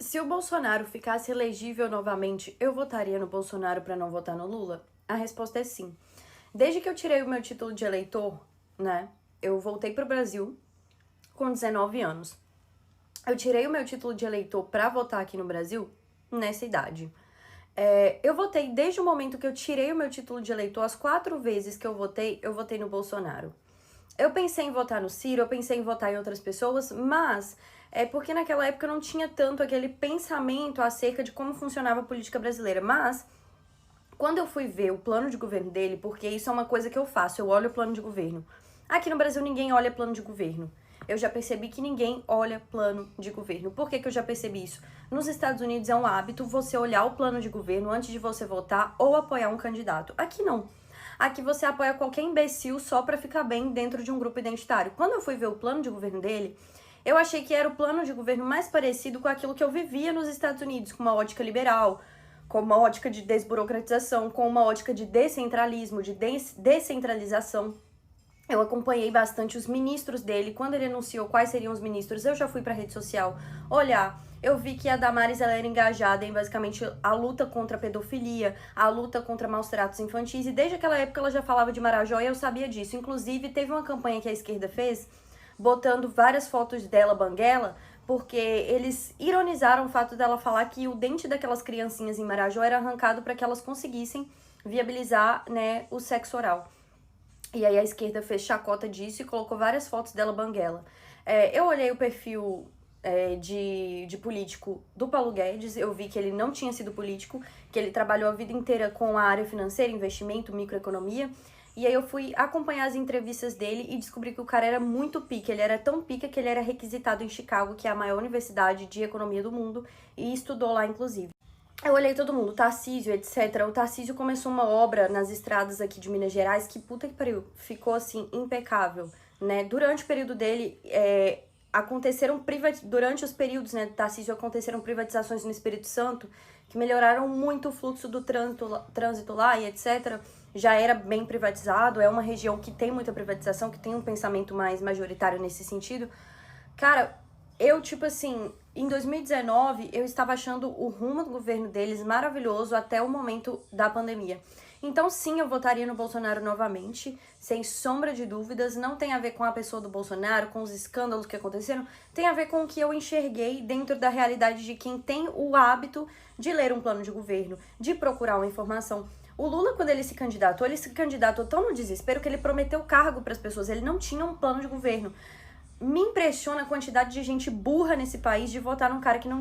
Se o Bolsonaro ficasse elegível novamente, eu votaria no Bolsonaro para não votar no Lula? A resposta é sim. Desde que eu tirei o meu título de eleitor, né, eu voltei pro Brasil com 19 anos. Eu tirei o meu título de eleitor para votar aqui no Brasil nessa idade. Eu votei desde o momento que eu tirei o meu título de eleitor, as 4 vezes que eu votei no Bolsonaro. Eu pensei em votar no Ciro, eu pensei em votar em outras pessoas, mas é porque naquela época eu não tinha tanto aquele pensamento acerca de como funcionava a política brasileira. Mas quando eu fui ver o plano de governo dele, porque isso é uma coisa que eu faço, eu olho o plano de governo. Aqui no Brasil ninguém olha plano de governo. Eu já percebi que ninguém olha plano de governo. Por que que eu já percebi isso? Nos Estados Unidos é um hábito você olhar o plano de governo antes de você votar ou apoiar um candidato. Aqui não. Aqui você apoia qualquer imbecil só pra ficar bem dentro de um grupo identitário. Quando eu fui ver o plano de governo dele, eu achei que era o plano de governo mais parecido com aquilo que eu vivia nos Estados Unidos, com uma ótica liberal, com uma ótica de desburocratização, com uma ótica de descentralismo, de descentralização. Eu acompanhei bastante os ministros dele. Quando ele anunciou quais seriam os ministros, eu já fui pra rede social olhar. Eu vi que a Damares ela era engajada em basicamente a luta contra a pedofilia, a luta contra maus tratos infantis, e desde aquela época ela já falava de Marajó e eu sabia disso. Inclusive, teve uma campanha que a esquerda fez, botando várias fotos dela banguela, porque eles ironizaram o fato dela falar que o dente daquelas criancinhas em Marajó era arrancado para que elas conseguissem viabilizar, né, o sexo oral. E aí a esquerda fez chacota disso e colocou várias fotos dela banguela. Eu olhei o perfil de político do Paulo Guedes, eu vi que ele não tinha sido político, que ele trabalhou a vida inteira com a área financeira, investimento, microeconomia. E aí eu fui acompanhar as entrevistas dele e descobri que o cara era muito pica. Ele era tão pica que ele era requisitado em Chicago, que é a maior universidade de economia do mundo, e estudou lá, inclusive. Eu olhei todo mundo, Tarcísio, etc. O Tarcísio começou uma obra nas estradas aqui de Minas Gerais que, puta que pariu, ficou, assim, impecável, né? Durante o período dele, durante os períodos, né, do Tarcísio, aconteceram privatizações no Espírito Santo que melhoraram muito o fluxo do trânsito lá e etc. Já era bem privatizado, é uma região que tem muita privatização, que tem um pensamento mais majoritário nesse sentido. Cara, eu, tipo assim, em 2019, eu estava achando o rumo do governo deles maravilhoso até o momento da pandemia. Então, sim, eu votaria no Bolsonaro novamente, sem sombra de dúvidas. Não tem a ver com a pessoa do Bolsonaro, com os escândalos que aconteceram, tem a ver com o que eu enxerguei dentro da realidade de quem tem o hábito de ler um plano de governo, de procurar uma informação. O Lula, quando ele se candidatou tão no desespero que ele prometeu cargo para as pessoas, ele não tinha um plano de governo. Me impressiona a quantidade de gente burra nesse país de votar num cara que não